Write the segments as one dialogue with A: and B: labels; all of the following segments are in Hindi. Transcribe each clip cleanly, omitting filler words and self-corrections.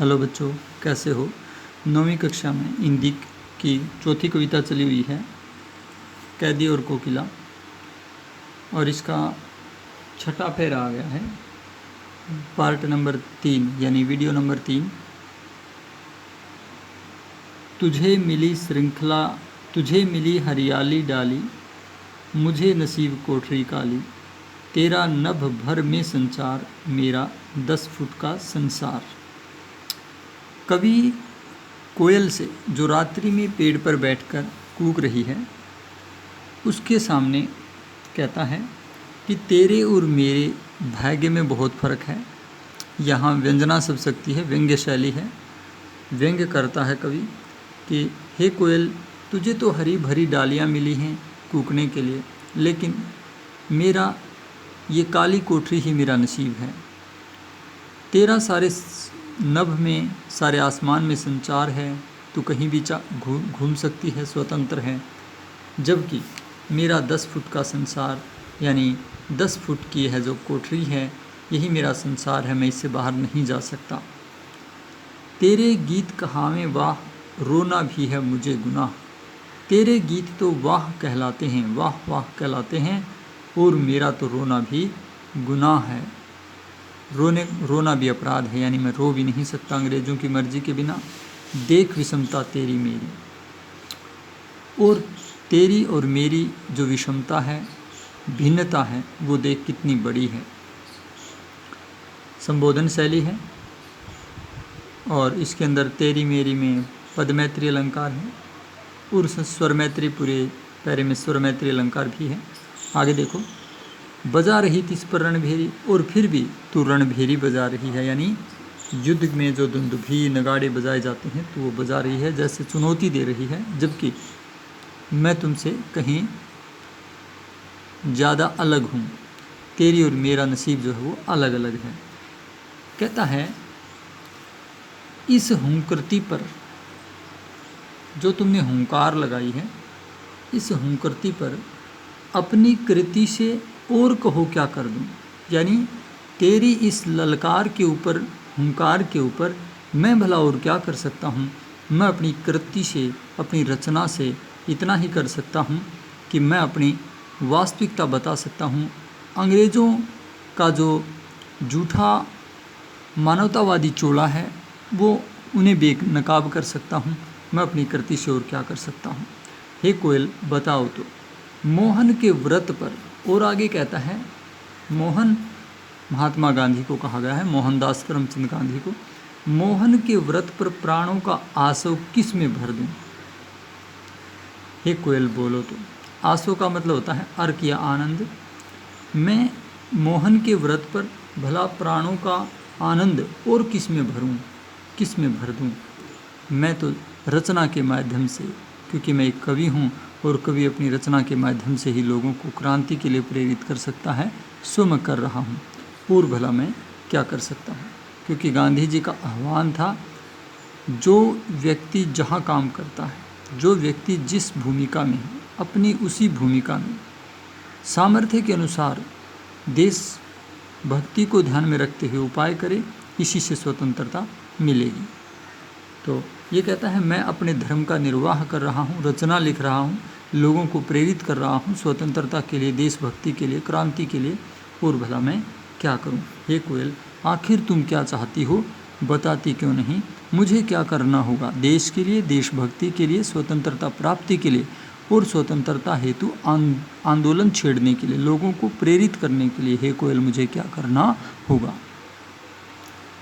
A: हेलो बच्चों, कैसे हो। 9वीं कक्षा में हिंदी की चौथी कविता चली हुई है कैदी और कोकिला, और इसका छठा पैरा आ गया है, पार्ट नंबर 3 यानी वीडियो नंबर 3। तुझे मिली श्रृंखला, तुझे मिली हरियाली डाली, मुझे नसीब कोठरी काली, तेरा नभ भर में संचार, मेरा 10 फुट का संसार। कवि कोयल से जो रात्रि में पेड़ पर बैठकर कूक रही है, उसके सामने कहता है कि तेरे और मेरे भाग्य में बहुत फ़र्क है। यहाँ व्यंजना शब्द शक्ति है, व्यंग्य शैली है। व्यंग्य करता है कवि कि हे कोयल, तुझे तो हरी भरी डालियाँ मिली हैं कूकने के लिए, लेकिन मेरा ये काली कोठरी ही मेरा नसीब है। तेरा सारे नभ में, सारे आसमान में संचार है, तू कहीं भी घूम सकती है, स्वतंत्र है, जबकि मेरा 10 फुट का संसार यानी 10 फुट की है जो कोठरी है, यही मेरा संसार है, मैं इससे बाहर नहीं जा सकता। तेरे गीत कहावे वाह, रोना भी है मुझे गुनाह। तेरे गीत तो वाह कहलाते हैं, वाह वाह कहलाते हैं, और मेरा तो रोना भी गुनाह है। रोना भी अपराध है, यानी मैं रो भी नहीं सकता अंग्रेजों की मर्जी के बिना। देख विषमता तेरी मेरी, और तेरी और मेरी जो विषमता है, भिन्नता है, वो देख कितनी बड़ी है। संबोधन शैली है, और इसके अंदर तेरी मेरी में पदमैत्री अलंकार है, और स्वरमैत्री पूरे पैरे में स्वरमैत्री अलंकार भी है। आगे देखो, बजा रही थी इस पर रणभेरी, और फिर भी तू रणभेरी बजा रही है, यानी युद्ध में जो दुंदुभी नगाड़े बजाए जाते हैं तो वो बजा रही है, जैसे चुनौती दे रही है, जबकि मैं तुमसे कहीं ज़्यादा अलग हूँ। तेरी और मेरा नसीब जो है वो अलग अलग है। कहता है इस हुंकरती पर, जो तुमने हुंकार लगाई है, इस हुंकरती पर अपनी कृति से और कहो क्या कर दूं। यानी तेरी इस ललकार के ऊपर, हुंकार के ऊपर मैं भला और क्या कर सकता हूँ। मैं अपनी कृति से, अपनी रचना से इतना ही कर सकता हूँ कि मैं अपनी वास्तविकता बता सकता हूँ। अंग्रेज़ों का जो झूठा मानवतावादी चोला है, वो उन्हें बेनकाब कर सकता हूँ। मैं अपनी कृति से और क्या कर सकता हूँ। हे कोयल बताओ तो मोहन के व्रत पर। और आगे कहता है, मोहन महात्मा गांधी को कहा गया है, मोहनदास करमचंद गांधी को। मोहन के व्रत पर प्राणों का आसव किस में भर दूं। हे कोयल बोलो तो। आसव का मतलब होता है अर्क या आनंद। मैं मोहन के व्रत पर भला प्राणों का आनंद और किस में भरूं, किस में भर दूं। मैं तो रचना के माध्यम से, क्योंकि मैं एक कवि हूँ, और कवि अपनी रचना के माध्यम से ही लोगों को क्रांति के लिए प्रेरित कर सकता है, सो मैं कर रहा हूँ। और भला मैं क्या कर सकता हूँ। क्योंकि गांधी जी का आह्वान था, जो व्यक्ति जहाँ काम करता है, जो व्यक्ति जिस भूमिका में है, अपनी उसी भूमिका में सामर्थ्य के अनुसार देश भक्ति को ध्यान में रखते हुए उपाय करे, इसी से स्वतंत्रता मिलेगी। तो ये कहता है मैं अपने धर्म का निर्वाह कर रहा हूँ, रचना लिख रहा हूँ, लोगों को प्रेरित कर रहा हूँ स्वतंत्रता के लिए, देशभक्ति के लिए, क्रांति के लिए, और भला मैं क्या करूँ। हे कोयल, आखिर तुम क्या चाहती हो, बताती क्यों नहीं। मुझे क्या करना होगा देश के लिए, देशभक्ति के लिए, स्वतंत्रता प्राप्ति के लिए, और स्वतंत्रता हेतु आंदोलन छेड़ने के लिए, लोगों को प्रेरित करने के लिए, हे कोयल मुझे क्या करना होगा।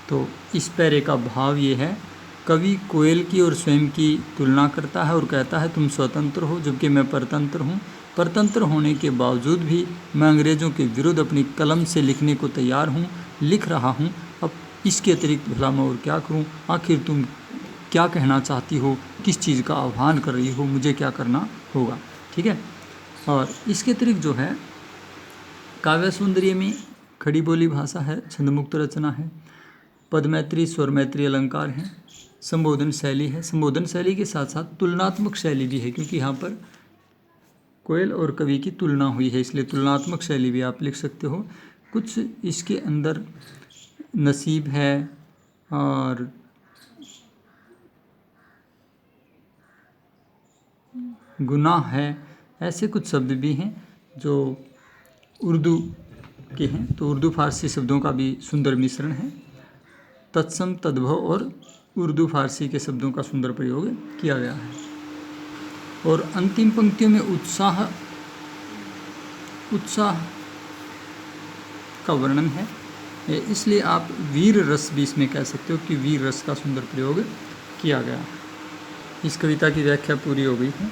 A: तो इस पैरे का भाव ये है, कवि कोयल की और स्वयं की तुलना करता है और कहता है तुम स्वतंत्र हो, जबकि मैं परतंत्र हूँ। परतंत्र होने के बावजूद भी मैं अंग्रेज़ों के विरुद्ध अपनी कलम से लिखने को तैयार हूँ, लिख रहा हूँ। अब इसके अतिरिक्त भला मैं और क्या करूँ। आखिर तुम क्या कहना चाहती हो, किस चीज़ का आह्वान कर रही हो, मुझे क्या करना होगा। ठीक है। और इसके अतिरिक्त जो है, काव्य सौंदर्य में खड़ी बोली भाषा है, छंदमुक्त रचना है, पदमैत्री स्वरमैत्री अलंकार हैं, संबोधन शैली है। संबोधन शैली के साथ साथ तुलनात्मक शैली भी है, क्योंकि यहाँ पर कोयल और कवि की तुलना हुई है, इसलिए तुलनात्मक शैली भी आप लिख सकते हो। कुछ इसके अंदर नसीब है, और गुनाह है, ऐसे कुछ शब्द भी हैं जो उर्दू के हैं। तो उर्दू फारसी शब्दों का भी सुंदर मिश्रण है। तत्सम, तद्भव और उर्दू फारसी के शब्दों का सुंदर प्रयोग किया गया है। और अंतिम पंक्तियों में उत्साह का वर्णन है, इसलिए आप वीर रस भी इसमें कह सकते हो कि वीर रस का सुंदर प्रयोग किया गया है। इस कविता की व्याख्या पूरी हो गई है।